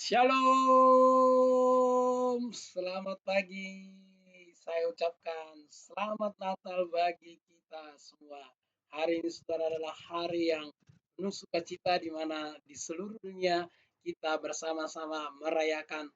Shalom, selamat pagi. Saya ucapkan selamat Natal bagi kita semua. Hari ini saudara adalah hari yang penuh sukacita di mana di seluruh dunia kita bersama-sama merayakan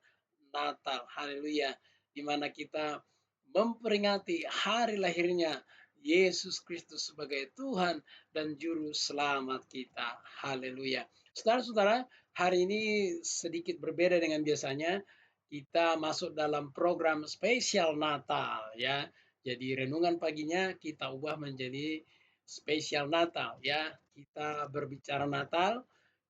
Natal. Haleluya. Di mana kita memperingati hari lahirnya Yesus Kristus sebagai Tuhan dan juru selamat kita. Haleluya. Saudara-saudara, hari ini sedikit berbeda dengan biasanya. Kita masuk dalam program spesial Natal ya. Jadi renungan paginya kita ubah menjadi spesial Natal ya. Kita berbicara Natal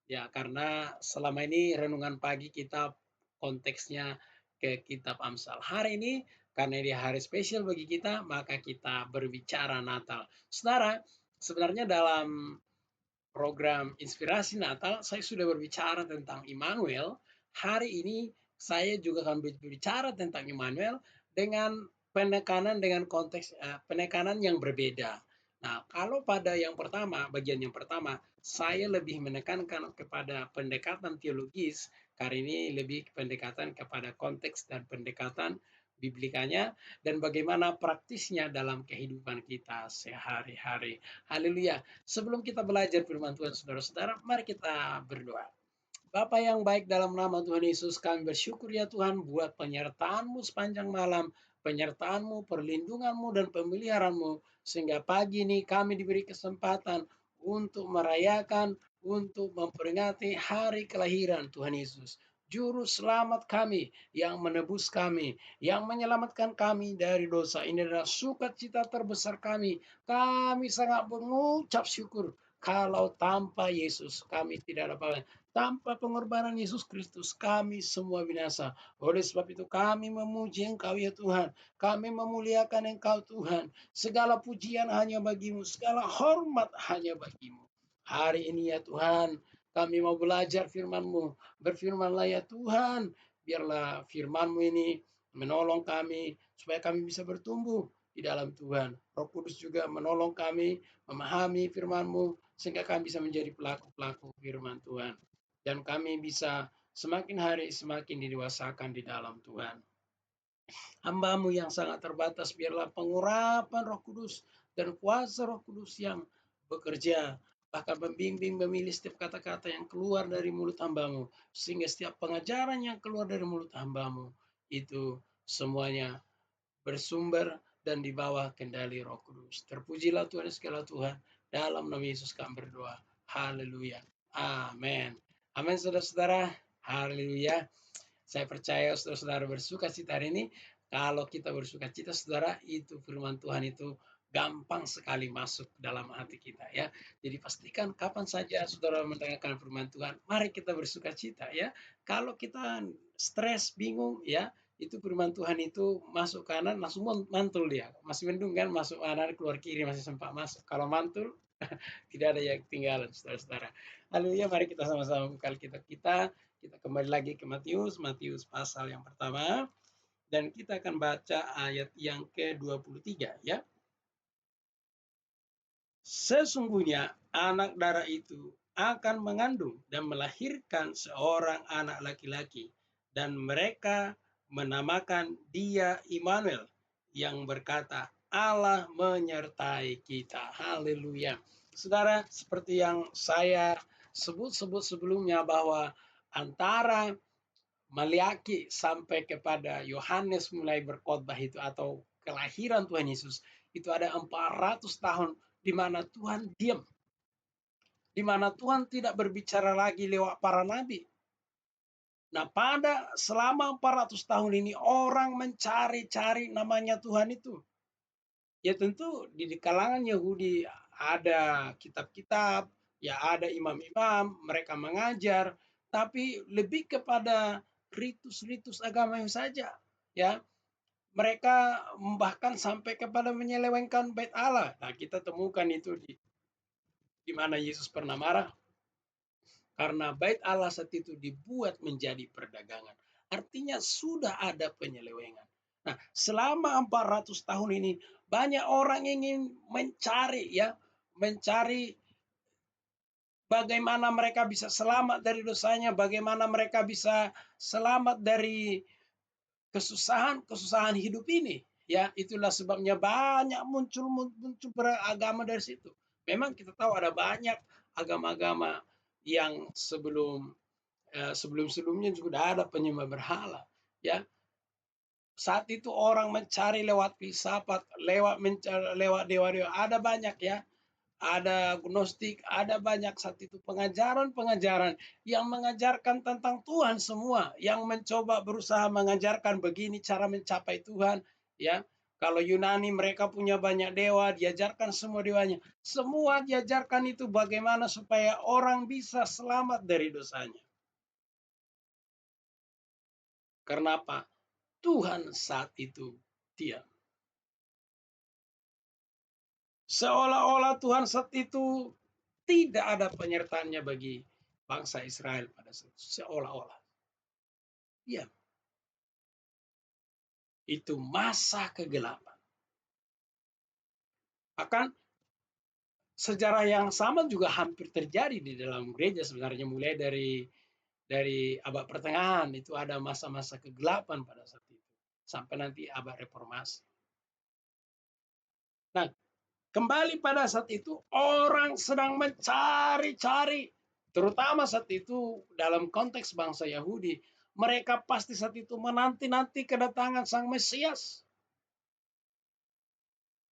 ya karena selama ini renungan pagi kita konteksnya ke kitab Amsal. Hari ini karena ini hari spesial bagi kita, maka kita berbicara Natal. Saudara, sebenarnya dalam program Inspirasi Natal, saya sudah berbicara tentang Immanuel. Hari ini saya juga akan berbicara tentang Immanuel dengan penekanan dengan konteks penekanan yang berbeda. Nah, kalau pada yang pertama, bagian yang pertama, saya lebih menekankan kepada pendekatan teologis, karena ini lebih pendekatan kepada konteks dan pendekatan biblikanya dan bagaimana praktisnya dalam kehidupan kita sehari-hari. Haleluya. Sebelum kita belajar firman Tuhan saudara-saudara, mari kita berdoa. Bapa yang baik, dalam nama Tuhan Yesus kami bersyukur ya Tuhan buat penyertaan-Mu sepanjang malam, penyertaan-Mu, perlindungan-Mu dan pemeliharaanmu sehingga pagi ini kami diberi kesempatan untuk merayakan, untuk memperingati hari kelahiran Tuhan Yesus. Juru selamat kami yang menebus kami, yang menyelamatkan kami dari dosa. Ini adalah sukacita terbesar kami. Kami sangat mengucap syukur kalau tanpa Yesus kami tidak ada apa-apa. Tanpa pengorbanan Yesus Kristus, kami semua binasa. Oleh sebab itu kami memuji Engkau ya Tuhan. Kami memuliakan Engkau Tuhan. Segala pujian hanya bagimu, segala hormat hanya bagimu. Hari ini ya Tuhan, kami mau belajar firman-Mu. Berfirmanlah ya Tuhan, biarlah firman-Mu ini menolong kami, supaya kami bisa bertumbuh di dalam Tuhan. Roh Kudus juga menolong kami memahami firman-Mu, sehingga kami bisa menjadi pelaku-pelaku firman Tuhan. Dan kami bisa semakin hari semakin didewasakan di dalam Tuhan. Hamba-Mu yang sangat terbatas, biarlah pengurapan Roh Kudus dan kuasa Roh Kudus yang bekerja, bahkan membimbing, memilih setiap kata-kata yang keluar dari mulut hamba-Mu, sehingga setiap pengajaran yang keluar dari mulut hamba-Mu itu semuanya bersumber dan di bawah kendali Roh Kudus. Terpujilah Tuhan segala Tuhan, dalam nama Yesus kami berdoa. Haleluya. Amin. Amin saudara-saudara. Haleluya. Saya percaya saudara-saudara bersuka cita hari ini. Kalau kita bersuka cita saudara, itu firman Tuhan itu gampang sekali masuk dalam hati kita ya. Jadi pastikan kapan saja saudara mendengarkan firman Tuhan, mari kita bersuka cita ya. Kalau kita stres, bingung ya, itu firman Tuhan itu masuk kanan langsung mantul dia. Masih mendung kan masuk kanan keluar kiri masih sempat masuk. Kalau mantul tidak ada yang ketinggalan saudara-saudara. Haleluya, mari kita sama-sama buka kita kembali lagi ke Matius pasal yang pertama dan kita akan baca ayat yang ke-23 ya. Sesungguhnya anak darah itu akan mengandung dan melahirkan seorang anak laki-laki dan mereka menamakan dia Immanuel yang berkata Allah menyertai kita. Haleluya. Saudara, seperti yang saya sebut-sebut sebelumnya bahwa antara Maliaki sampai kepada Yohanes mulai berkhotbah itu atau kelahiran Tuhan Yesus itu ada 400 tahun di mana Tuhan diam, di mana Tuhan tidak berbicara lagi lewat para nabi. Nah, pada selama 400 tahun ini orang mencari-cari namanya Tuhan itu. Ya tentu di kalangan Yahudi ada kitab-kitab, ya ada imam-imam, mereka mengajar, tapi lebih kepada ritus-ritus agama saja, ya. Mereka bahkan sampai kepada menyelewengkan bait Allah. Nah, kita temukan itu di mana Yesus pernah marah karena bait Allah saat itu dibuat menjadi perdagangan. Artinya sudah ada penyelewengan. Nah, selama 400 tahun ini banyak orang ingin mencari ya, mencari bagaimana mereka bisa selamat dari dosanya, bagaimana mereka bisa selamat dari kesusahan hidup ini. Ya, itulah sebabnya banyak muncul beragama dari situ. Memang kita tahu ada banyak agama-agama yang sebelum-sebelumnya juga ada penyembah berhala. Ya, saat itu orang mencari lewat filsafat, lewat dewa-dewa, ada banyak ya. Ada gnostik, ada banyak saat itu pengajaran-pengajaran yang mengajarkan tentang Tuhan semua, yang mencoba berusaha mengajarkan begini cara mencapai Tuhan, ya. Kalau Yunani mereka punya banyak dewa, diajarkan semua dewanya. Semua diajarkan itu bagaimana supaya orang bisa selamat dari dosanya. Karena apa? Tuhan saat itu diam. Seolah-olah Tuhan saat itu tidak ada penyertaannya bagi bangsa Israel pada saat itu. Seolah-olah. Ya, itu masa kegelapan. Akan sejarah yang sama juga hampir terjadi di dalam gereja sebenarnya, mulai dari abad pertengahan itu ada masa-masa kegelapan pada saat itu sampai nanti abad reformasi. Nah, kembali pada saat itu orang sedang mencari-cari, terutama saat itu dalam konteks bangsa Yahudi, mereka pasti saat itu menanti-nanti kedatangan Sang Mesias.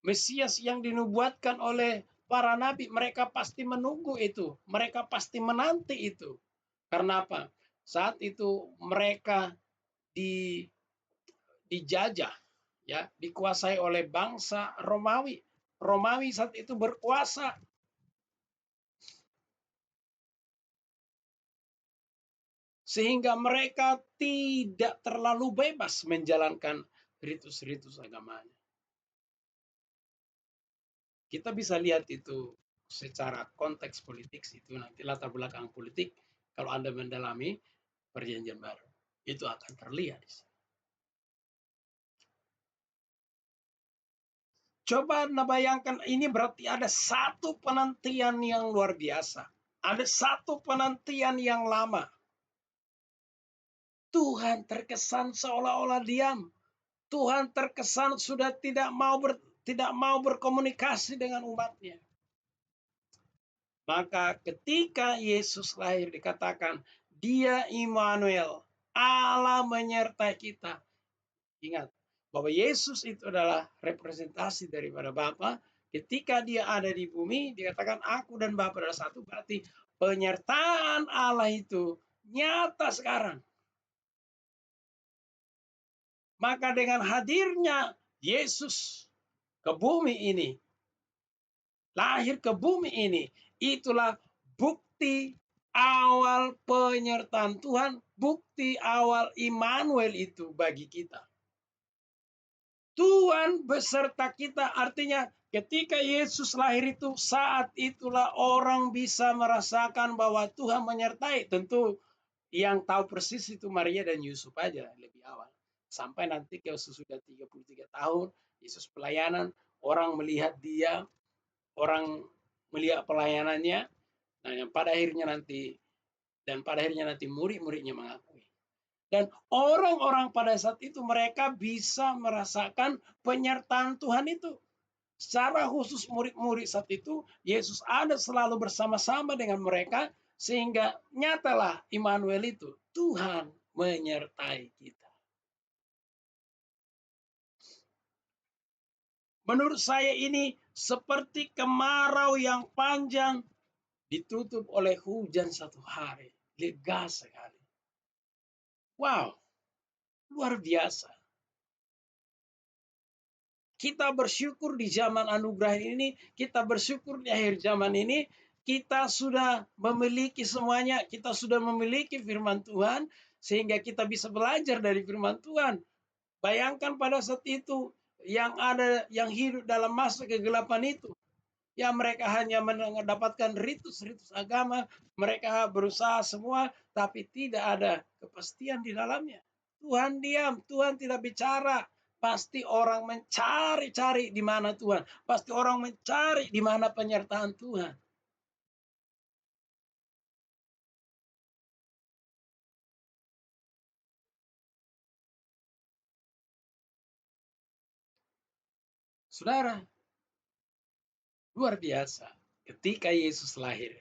Mesias yang dinubuatkan oleh para nabi, mereka pasti menunggu itu. Mereka pasti menanti itu. Karena apa? Saat itu mereka dijajah, ya, dikuasai oleh bangsa Romawi. Romawi saat itu berkuasa. Sehingga mereka tidak terlalu bebas menjalankan ritus-ritus agamanya. Kita bisa lihat itu secara konteks politik, itu nanti latar belakang politik, kalau Anda mendalami perjanjian baru, itu akan terlihat. Coba Anda bayangkan, ini berarti ada satu penantian yang luar biasa. Ada satu penantian yang lama. Tuhan terkesan seolah-olah diam. Tuhan terkesan sudah tidak mau berkomunikasi dengan umatnya. Maka ketika Yesus lahir dikatakan, Dia Immanuel, Allah menyertai kita. Ingat bahwa Yesus itu adalah representasi daripada Bapa. Ketika dia ada di bumi, dikatakan aku dan Bapa adalah satu. Berarti penyertaan Allah itu nyata sekarang. Maka dengan hadirnya Yesus ke bumi ini, lahir ke bumi ini, itulah bukti awal penyertaan Tuhan, bukti awal Immanuel itu bagi kita. Tuhan beserta kita, artinya ketika Yesus lahir itu, saat itulah orang bisa merasakan bahwa Tuhan menyertai. Tentu yang tahu persis itu Maria dan Yusuf aja lebih awal. Sampai nanti ke sesudah 33 tahun, Yesus pelayanan, orang melihat dia, orang melihat pelayanannya, nah yang pada akhirnya nanti murid-muridnya mengakui. Dan orang-orang pada saat itu mereka bisa merasakan penyertaan Tuhan itu. Secara khusus murid-murid saat itu, Yesus ada selalu bersama-sama dengan mereka, sehingga nyatalah Immanuel itu, Tuhan menyertai kita. Menurut saya ini seperti kemarau yang panjang ditutup oleh hujan satu hari. Lega sekali. Wow, luar biasa. Kita bersyukur di zaman anugerah ini, kita bersyukur di akhir zaman ini, kita sudah memiliki semuanya, kita sudah memiliki firman Tuhan, sehingga kita bisa belajar dari firman Tuhan. Bayangkan pada saat itu, yang hidup dalam masa kegelapan itu, ya mereka hanya mendapatkan ritus-ritus agama, mereka berusaha semua, tapi tidak ada kepastian di dalamnya. Tuhan diam, Tuhan tidak bicara. Pasti orang mencari-cari di mana Tuhan. Pasti orang mencari di mana penyertaan Tuhan. Saudara, luar biasa. Ketika Yesus lahir,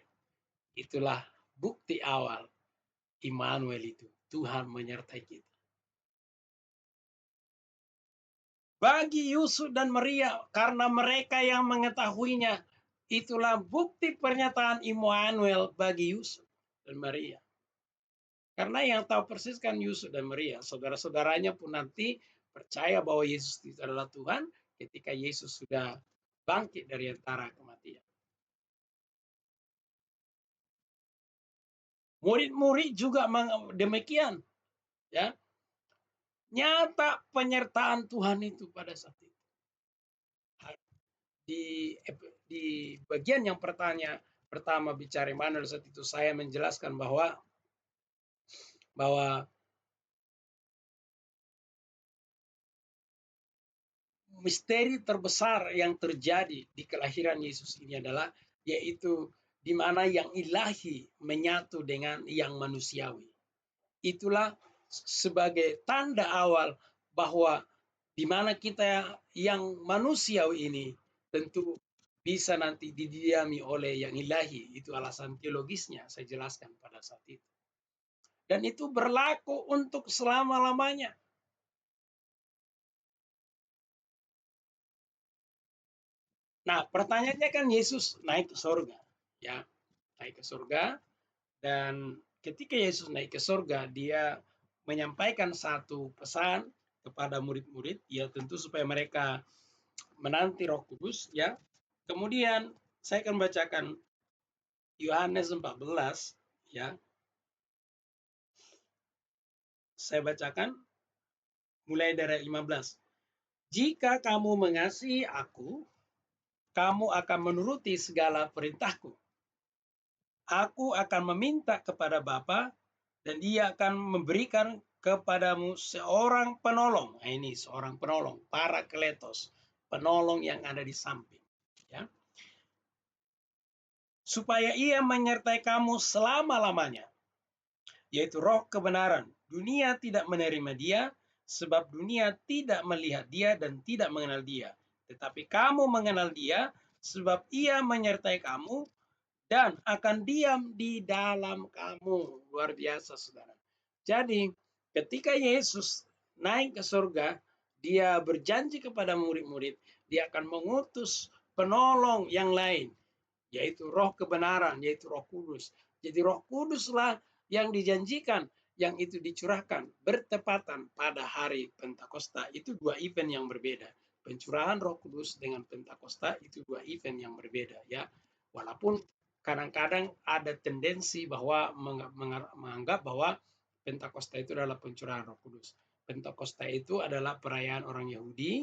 itulah bukti awal Immanuel itu. Tuhan menyertai kita. Bagi Yusuf dan Maria, karena mereka yang mengetahuinya, itulah bukti pernyataan Immanuel bagi Yusuf dan Maria. Karena yang tahu persis kan Yusuf dan Maria, saudara-saudaranya pun nanti percaya bahwa Yesus itu adalah Tuhan ketika Yesus sudah bangkit dari antara kematian. Murid-murid juga demikian, ya. Nyata penyertaan Tuhan itu pada saat itu. Di bagian yang pertama bicara Immanuel saat itu saya menjelaskan bahwa misteri terbesar yang terjadi di kelahiran Yesus ini adalah yaitu di mana yang ilahi menyatu dengan yang manusiawi. Itulah sebagai tanda awal bahwa di mana kita yang manusiawi ini tentu bisa nanti didiami oleh yang ilahi. Itu alasan teologisnya saya jelaskan pada saat itu. Dan itu berlaku untuk selama-lamanya. Nah, pertanyaannya kan Yesus naik ke surga, ya, naik ke surga, dan ketika Yesus naik ke surga, dia menyampaikan satu pesan kepada murid-murid, ya tentu supaya mereka menanti Roh Kudus, ya. Kemudian saya akan bacakan Yohanes 14, ya. Saya bacakan mulai dari 15. Jika kamu mengasihi aku, kamu akan menuruti segala perintahku. Aku akan meminta kepada Bapa dan dia akan memberikan kepadamu seorang penolong. Nah, ini seorang penolong, Parakletos, penolong yang ada di samping. Ya. Supaya ia menyertai kamu selama-lamanya, yaitu Roh kebenaran. Dunia tidak menerima dia, sebab dunia tidak melihat dia dan tidak mengenal dia. Tetapi kamu mengenal dia, sebab ia menyertai kamu dan akan diam di dalam kamu. Luar biasa, saudara. Jadi, ketika Yesus naik ke surga, dia berjanji kepada murid-murid, dia akan mengutus penolong yang lain, yaitu Roh kebenaran, yaitu Roh Kudus. Jadi Roh Kuduslah yang dijanjikan, yang itu dicurahkan bertepatan pada hari Pentakosta. Itu dua event yang berbeda. Pencurahan Roh Kudus dengan Pentakosta itu dua event yang berbeda, ya. Walaupun kadang-kadang ada tendensi bahwa menganggap bahwa Pentakosta itu adalah pencurahan Roh Kudus. Pentakosta itu adalah perayaan orang Yahudi,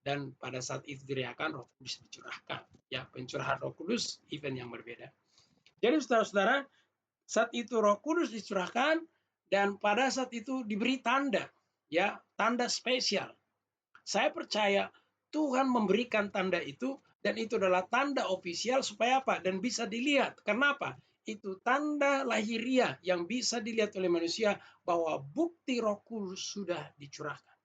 dan pada saat itu dirayakan Roh Kudus dicurahkan. Ya, pencurahan Roh Kudus event yang berbeda. Jadi saudara-saudara, saat itu Roh Kudus dicurahkan dan pada saat itu diberi tanda, ya, tanda spesial. Saya percaya Tuhan memberikan tanda itu dan itu adalah tanda ofisial supaya apa? Dan bisa dilihat. Kenapa? Itu tanda lahiriah yang bisa dilihat oleh manusia bahwa bukti Roh Kudus sudah dicurahkan.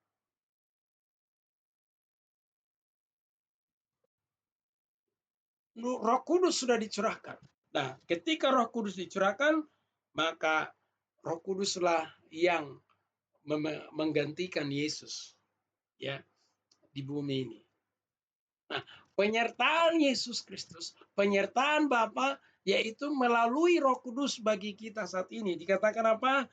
Roh Kudus sudah dicurahkan. Nah, ketika Roh Kudus dicurahkan, maka Roh Kuduslah yang menggantikan Yesus, ya, di bumi ini. Nah, penyertaan Yesus Kristus, penyertaan Bapa, yaitu melalui Roh Kudus bagi kita saat ini. Dikatakan apa?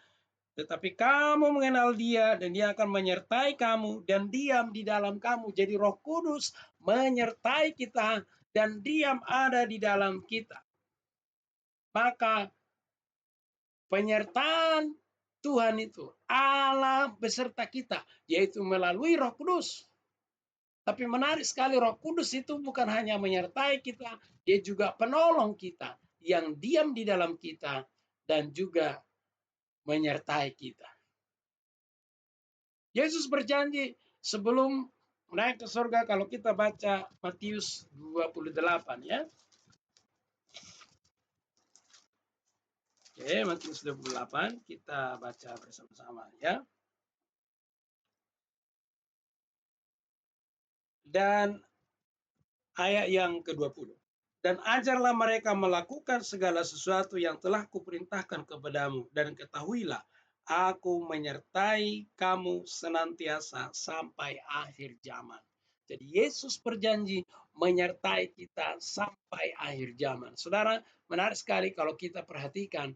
Tetapi kamu mengenal dia dan dia akan menyertai kamu dan diam di dalam kamu. Jadi Roh Kudus menyertai kita dan diam ada di dalam kita. Maka penyertaan Tuhan itu Allah beserta kita, yaitu melalui Roh Kudus. Tapi menarik sekali, Roh Kudus itu bukan hanya menyertai kita, dia juga penolong kita yang diam di dalam kita dan juga menyertai kita. Yesus berjanji sebelum naik ke surga, kalau kita baca Matius 28, ya. Oke, Matius 28 kita baca bersama-sama, ya. Dan ayat yang ke-20. Dan ajarlah mereka melakukan segala sesuatu yang telah kuperintahkan kepadamu, dan ketahuilah, aku menyertai kamu senantiasa sampai akhir zaman. Jadi Yesus berjanji menyertai kita sampai akhir zaman. Saudara, menarik sekali kalau kita perhatikan,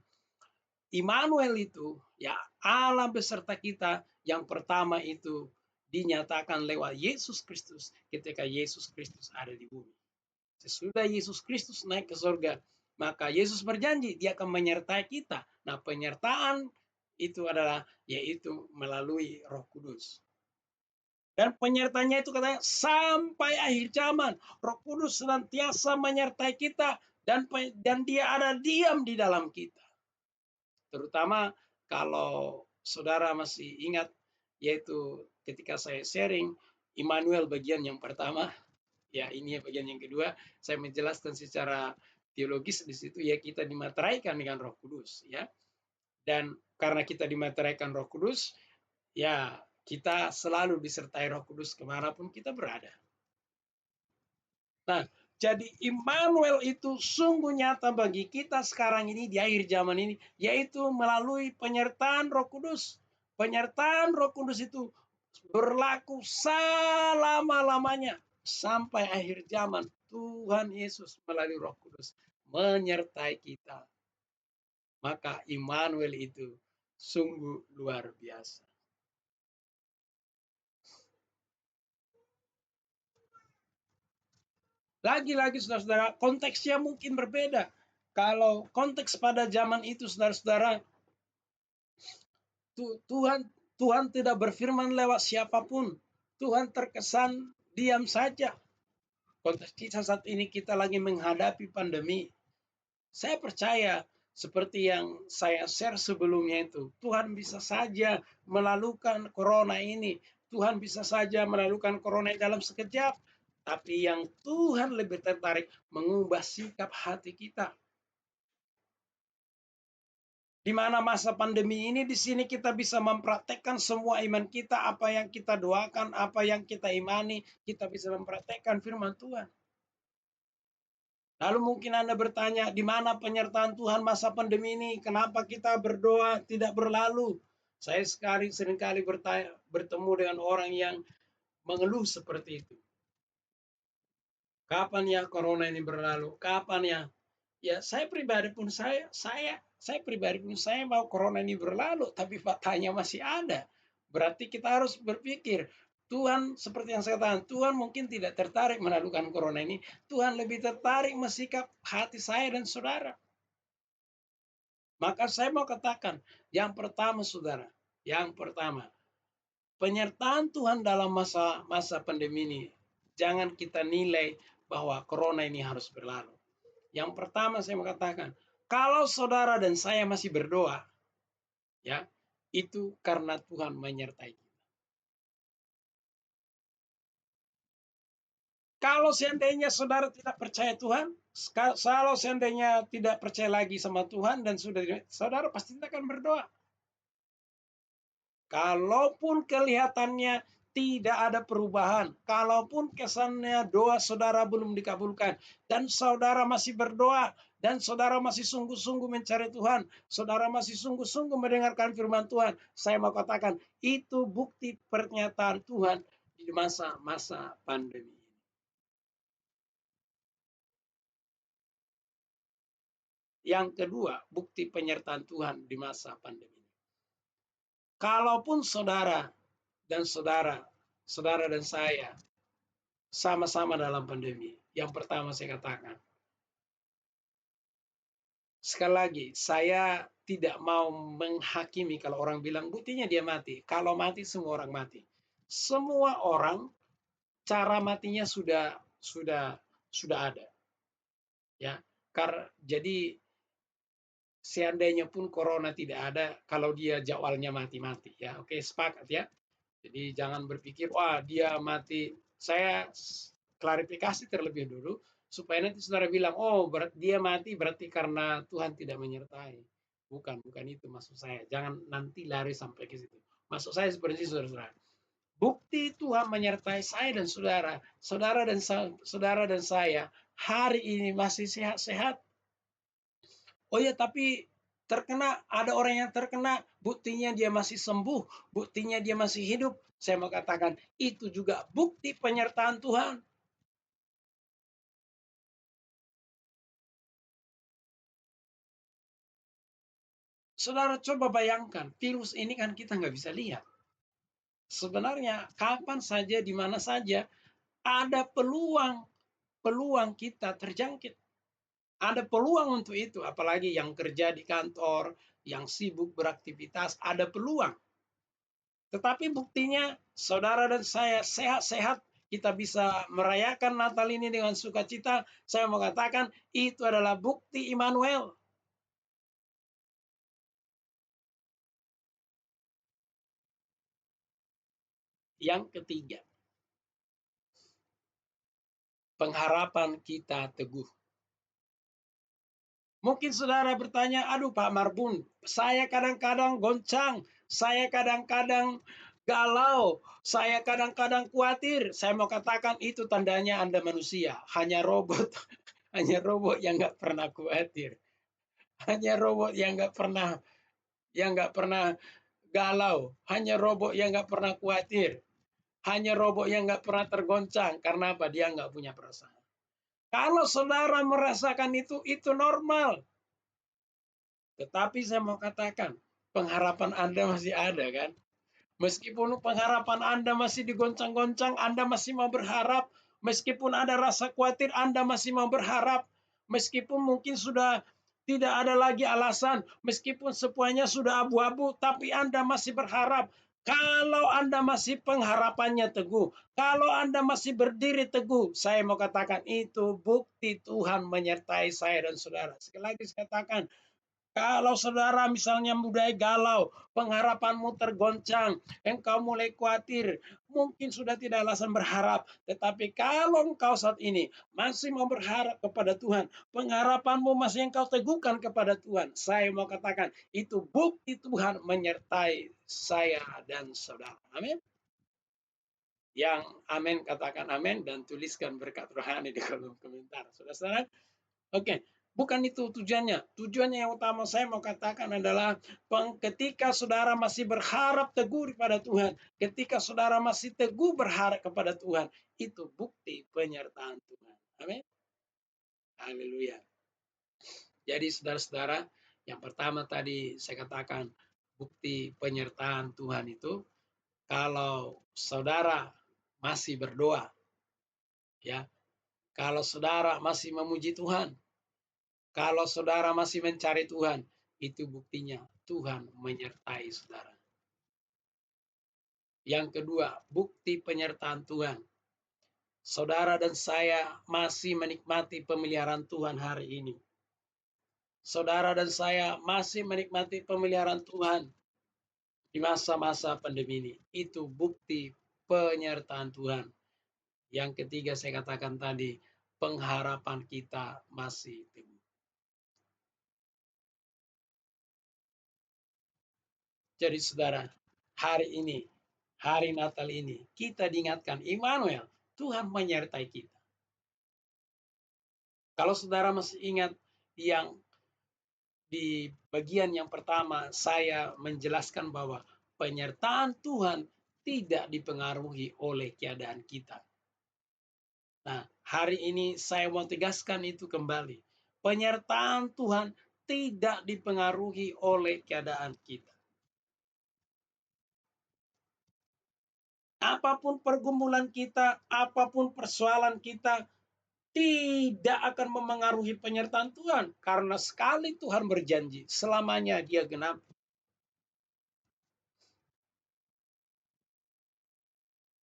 Immanuel itu, ya, Allah beserta kita, yang pertama itu dinyatakan lewat Yesus Kristus ketika Yesus Kristus ada di bumi. Sesudah Yesus Kristus naik ke surga, maka Yesus berjanji dia akan menyertai kita. Nah, penyertaan itu adalah yaitu melalui Roh Kudus. Dan penyertanya itu katanya sampai akhir zaman. Roh Kudus senantiasa menyertai kita dan dia ada diam di dalam kita. Terutama kalau saudara masih ingat, yaitu ketika saya sharing Immanuel bagian yang pertama, ya ini bagian yang kedua, saya menjelaskan secara teologis di situ, ya kita dimateraikan dengan Roh Kudus, ya. Dan karena kita dimateraikan Roh Kudus, ya kita selalu disertai Roh Kudus kemanapun kita berada. Nah, jadi Immanuel itu sungguh nyata bagi kita sekarang ini di akhir zaman ini, yaitu melalui penyertaan Roh Kudus. Penyertaan Roh Kudus itu berlaku selama-lamanya sampai akhir zaman. Tuhan Yesus melalui Roh Kudus menyertai kita. Maka Immanuel itu sungguh luar biasa. Lagi-lagi saudara-saudara, konteksnya mungkin berbeda. Kalau konteks pada zaman itu saudara-saudara, Tuhan tidak berfirman lewat siapapun. Tuhan terkesan diam saja. Konteks kita saat ini, kita lagi menghadapi pandemi. Saya percaya seperti yang saya share sebelumnya itu, Tuhan bisa saja melalukan corona ini. Tuhan bisa saja melalukan corona dalam sekejap. Tapi yang Tuhan lebih tertarik mengubah sikap hati kita. Di mana masa pandemi ini, di sini kita bisa mempraktekkan semua iman kita, apa yang kita doakan, apa yang kita imani, kita bisa mempraktekkan firman Tuhan. Lalu mungkin Anda bertanya, di mana penyertaan Tuhan masa pandemi ini? Kenapa kita berdoa tidak berlalu? Saya seringkali bertemu dengan orang yang mengeluh seperti itu. Kapan ya corona ini berlalu? Kapan ya? Ya, saya pribadi pun mau corona ini berlalu, tapi faktanya masih ada. Berarti kita harus berpikir, Tuhan seperti yang saya katakan, Tuhan mungkin tidak tertarik melalukan corona ini. Tuhan lebih tertarik mensikap hati saya dan saudara. Maka saya mau katakan, yang pertama saudara, penyertaan Tuhan dalam masa pandemi ini, jangan kita nilai bahwa corona ini harus berlalu. Yang pertama saya mau katakan, kalau saudara dan saya masih berdoa, ya, itu karena Tuhan menyertai kita. Kalau seandainya saudara tidak percaya Tuhan, kalau seandainya tidak percaya lagi sama Tuhan dan saudara pasti tidak akan berdoa. Kalaupun kelihatannya tidak ada perubahan, kalaupun kesannya doa saudara belum dikabulkan, dan saudara masih berdoa, dan saudara masih sungguh-sungguh mencari Tuhan, saudara masih sungguh-sungguh mendengarkan firman Tuhan, saya mau katakan, itu bukti pernyataan Tuhan di masa-masa pandemi. Yang kedua, bukti penyertaan Tuhan di masa pandemi. Kalaupun saudara dan saya sama-sama dalam pandemi. Yang pertama saya katakan, sekali lagi, saya tidak mau menghakimi kalau orang bilang buktinya dia mati. Kalau mati, semua orang mati. Semua orang cara matinya sudah ada. Ya, jadi seandainya pun corona tidak ada, kalau dia jadwalnya mati-mati, ya. Oke, sepakat ya. Jadi jangan berpikir, wah dia mati. Saya klarifikasi terlebih dulu, supaya nanti saudara bilang, oh dia mati berarti karena Tuhan tidak menyertai. Bukan itu maksud saya. Jangan nanti lari sampai ke situ. Maksud saya seperti itu, saudara. Bukti Tuhan menyertai saya dan saudara, saudara dan saya hari ini masih sehat-sehat. Oh ya, tapi ada orang yang terkena, buktinya dia masih sembuh, buktinya dia masih hidup. Saya mau katakan itu juga bukti penyertaan Tuhan. Saudara coba bayangkan, virus ini kan kita nggak bisa lihat. Sebenarnya kapan saja, di mana saja, ada peluang kita terjangkit. Ada peluang untuk itu, apalagi yang kerja di kantor, yang sibuk beraktivitas, ada peluang. Tetapi buktinya saudara dan saya sehat-sehat, kita bisa merayakan Natal ini dengan sukacita. Saya mau katakan itu adalah bukti Immanuel. Yang ketiga, pengharapan kita teguh. Mungkin saudara bertanya, aduh Pak Marbun, saya kadang-kadang goncang, saya kadang-kadang galau, saya kadang-kadang khawatir. Saya mau katakan itu tandanya Anda manusia, hanya robot, hanya robot yang nggak pernah khawatir, hanya robot yang nggak pernah galau, hanya robot yang nggak pernah khawatir, hanya robot yang nggak pernah tergoncang. Karena apa? Dia nggak punya perasaan. Kalau saudara merasakan itu normal. Tetapi saya mau katakan, pengharapan Anda masih ada kan? Meskipun pengharapan Anda masih digoncang-goncang, Anda masih mau berharap. Meskipun ada rasa khawatir, Anda masih mau berharap. Meskipun mungkin sudah tidak ada lagi alasan, meskipun semuanya sudah abu-abu, tapi Anda masih berharap. Kalau Anda masih pengharapannya teguh, kalau Anda masih berdiri teguh, saya mau katakan itu bukti Tuhan menyertai saya dan saudara. Sekali lagi saya katakan, kalau saudara misalnya mulai galau, pengharapanmu tergoncang, engkau mulai khawatir, mungkin sudah tidak alasan berharap. Tetapi kalau engkau saat ini masih mau berharap kepada Tuhan, pengharapanmu masih engkau teguhkan kepada Tuhan, saya mau katakan itu bukti Tuhan menyertai saya dan saudara. Amin. Yang amin katakan amin dan tuliskan berkat rohani di kolom komentar. Saudara-saudara, oke, bukan itu tujuannya. Tujuannya yang utama saya mau katakan adalah ketika saudara masih berharap teguh kepada Tuhan, ketika saudara masih teguh berharap kepada Tuhan, itu bukti penyertaan Tuhan. Amin. Haleluya. Jadi saudara-saudara, yang pertama tadi saya katakan bukti penyertaan Tuhan itu kalau saudara masih berdoa, ya, kalau saudara masih memuji Tuhan, kalau saudara masih mencari Tuhan, itu buktinya Tuhan menyertai saudara. Yang kedua, bukti penyertaan Tuhan. Saudara dan saya masih menikmati pemeliharaan Tuhan hari ini. Saudara dan saya masih menikmati pemeliharaan Tuhan di masa-masa pandemi ini. Itu bukti penyertaan Tuhan. Yang ketiga saya katakan tadi, pengharapan kita masih teguh. Jadi saudara, hari ini, hari Natal ini, kita diingatkan Immanuel, Tuhan menyertai kita. Kalau saudara masih ingat yang di bagian yang pertama, saya menjelaskan bahwa penyertaan Tuhan tidak dipengaruhi oleh keadaan kita. Nah, hari ini saya mau tegaskan itu kembali. Penyertaan Tuhan tidak dipengaruhi oleh keadaan kita. Apapun pergumulan kita, apapun persoalan kita, tidak akan memengaruhi penyertaan Tuhan. Karena sekali Tuhan berjanji, selamanya dia genap.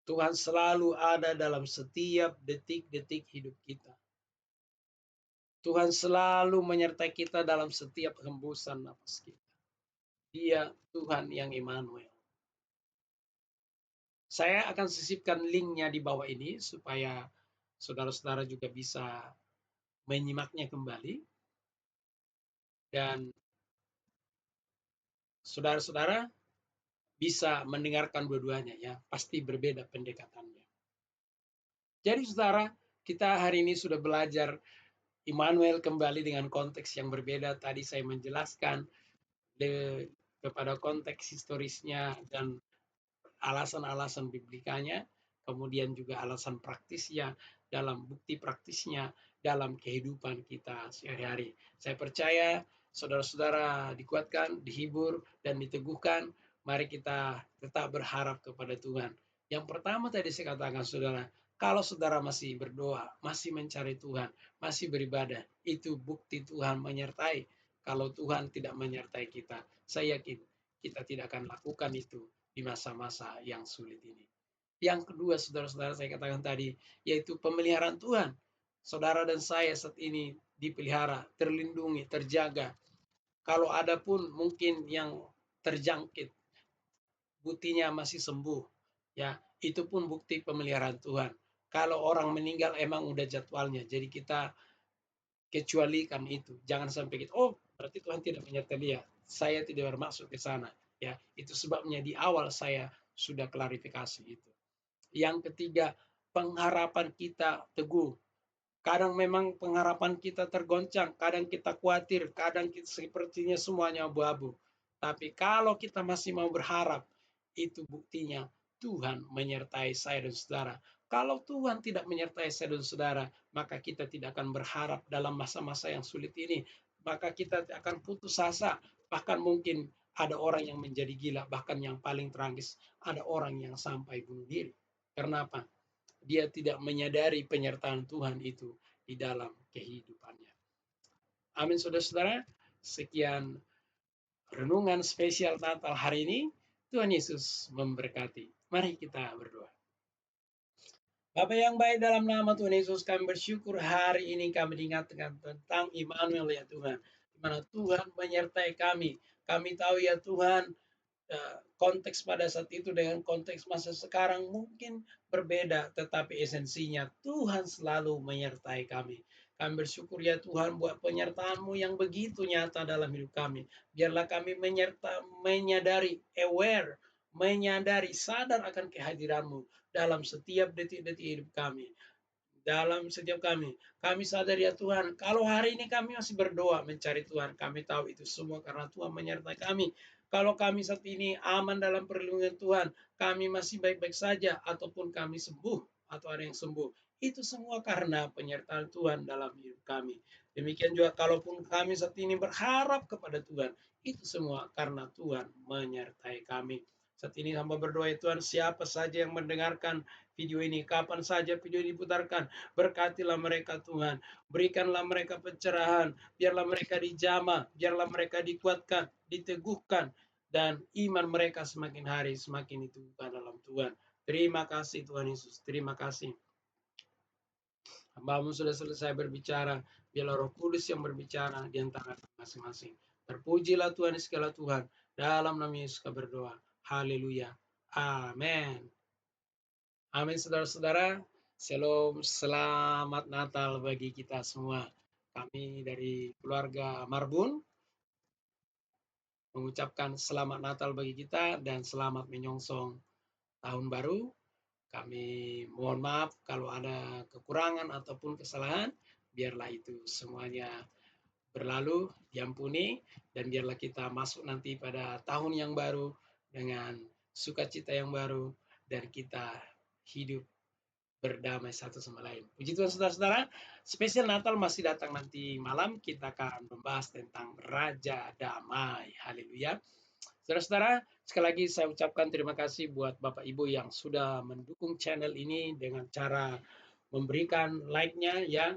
Tuhan selalu ada dalam setiap detik-detik hidup kita. Tuhan selalu menyertai kita dalam setiap hembusan nafas kita. Dia Tuhan yang Immanuel. Saya akan sisipkan linknya di bawah ini supaya saudara-saudara juga bisa menyimaknya kembali. Dan saudara-saudara, bisa mendengarkan dua-duanya ya, pasti berbeda pendekatannya. Jadi saudara, kita hari ini sudah belajar Immanuel kembali dengan konteks yang berbeda. Tadi saya menjelaskan kepada konteks historisnya dan alasan-alasan biblikanya, kemudian juga alasan praktisnya dalam bukti praktisnya dalam kehidupan kita sehari-hari. Saya percaya saudara-saudara dikuatkan, dihibur, dan diteguhkan. Mari kita tetap berharap kepada Tuhan. Yang pertama tadi saya katakan saudara, kalau saudara masih berdoa, masih mencari Tuhan, masih beribadah, itu bukti Tuhan menyertai. Kalau Tuhan tidak menyertai kita, saya yakin kita tidak akan lakukan itu di masa-masa yang sulit ini. Yang kedua, saudara-saudara saya katakan tadi, yaitu pemeliharaan Tuhan. Saudara dan saya saat ini dipelihara, terlindungi, terjaga. Kalau ada pun mungkin yang terjangkit, buktinya masih sembuh. Ya, itu pun bukti pemeliharaan Tuhan. Kalau orang meninggal emang udah jadwalnya, jadi kita kecualikan itu. Jangan sampai kita, oh berarti Tuhan tidak menyertai dia. Saya tidak bermaksud ke sana. Ya, itu sebabnya di awal saya sudah klarifikasi itu. Yang ketiga, pengharapan kita teguh. Kadang memang pengharapan kita tergoncang, kadang kita khawatir, kadang kita sepertinya semuanya abu-abu. Tapi kalau kita masih mau berharap, itu buktinya Tuhan menyertai saya dan saudara. Kalau Tuhan tidak menyertai saya dan saudara, maka kita tidak akan berharap dalam masa-masa yang sulit ini. Maka kita akan putus asa, bahkan mungkin ada orang yang menjadi gila, bahkan yang paling tragis, ada orang yang sampai bunuh diri. Karena apa? Dia tidak menyadari penyertaan Tuhan itu di dalam kehidupannya. Amin, saudara-saudara. Sekian renungan spesial Natal hari ini. Tuhan Yesus memberkati. Mari kita berdoa. Bapa yang baik, dalam nama Tuhan Yesus kami bersyukur hari ini kami diingatkan tentang Immanuel ya Tuhan. Di mana Tuhan menyertai kami. Kami tahu ya Tuhan, konteks pada saat itu dengan konteks masa sekarang mungkin berbeda, tetapi esensinya Tuhan selalu menyertai kami. Kami bersyukur ya Tuhan buat penyertaan-Mu yang begitu nyata dalam hidup kami. Biarlah kami menyadari, aware, menyadari, sadar akan kehadiran-Mu dalam setiap detik-detik hidup kami. Dalam setiap kami sadar ya Tuhan, kalau hari ini kami masih berdoa mencari Tuhan, kami tahu itu semua karena Tuhan menyertai kami. Kalau kami saat ini aman dalam perlindungan Tuhan, kami masih baik-baik saja, ataupun kami sembuh, atau ada yang sembuh, itu semua karena penyertaan Tuhan dalam hidup kami. Demikian juga kalaupun kami saat ini berharap kepada Tuhan, itu semua karena Tuhan menyertai kami. Saat ini hamba berdoa ya Tuhan, siapa saja yang mendengarkan video ini, kapan saja video ini diputarkan, berkatilah mereka Tuhan, berikanlah mereka pencerahan, biarlah mereka dijamah, biarlah mereka dikuatkan, diteguhkan, dan iman mereka semakin hari semakin diteguhkan dalam Tuhan. Terima kasih Tuhan Yesus, terima kasih. Hamba-Mu sudah selesai berbicara, biarlah Roh Kudus yang berbicara di antara masing-masing. Terpujilah Tuhan segala Tuhan, dalam nama Yesus kami berdoa. Haleluya. Amin. Amin, saudara-saudara. Shalom, selamat Natal bagi kita semua. Kami dari keluarga Marbun mengucapkan selamat Natal bagi kita dan selamat menyongsong tahun baru. Kami mohon maaf kalau ada kekurangan ataupun kesalahan. Biarlah itu semuanya berlalu, diampuni, dan biarlah kita masuk nanti pada tahun yang baru dengan sukacita yang baru dan kita hidup berdamai satu sama lain. Puji Tuhan saudara-saudara, spesial Natal masih datang nanti malam. Kita akan membahas tentang Raja Damai. Haleluya. Saudara-saudara, sekali lagi saya ucapkan terima kasih buat Bapak Ibu yang sudah mendukung channel ini dengan cara memberikan like-nya ya,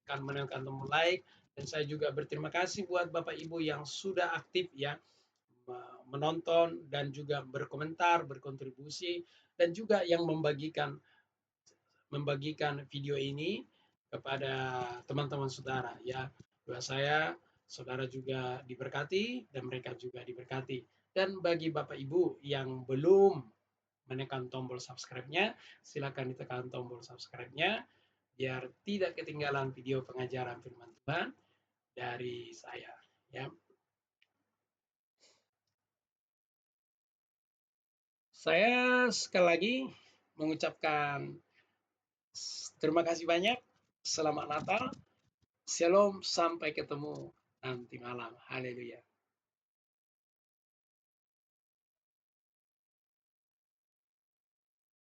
akan menekan tombol like. Dan saya juga berterima kasih buat Bapak Ibu yang sudah aktif ya, menonton dan juga berkomentar, berkontribusi, dan juga yang membagikan video ini kepada teman-teman saudara ya. Doa saya saudara juga diberkati dan mereka juga diberkati. Dan bagi Bapak Ibu yang belum menekan tombol subscribe-nya, silakan ditekan tombol subscribe-nya biar tidak ketinggalan video pengajaran firman Tuhan dari saya ya. Saya sekali lagi mengucapkan terima kasih banyak. Selamat Natal. Shalom, sampai ketemu nanti malam. Haleluya.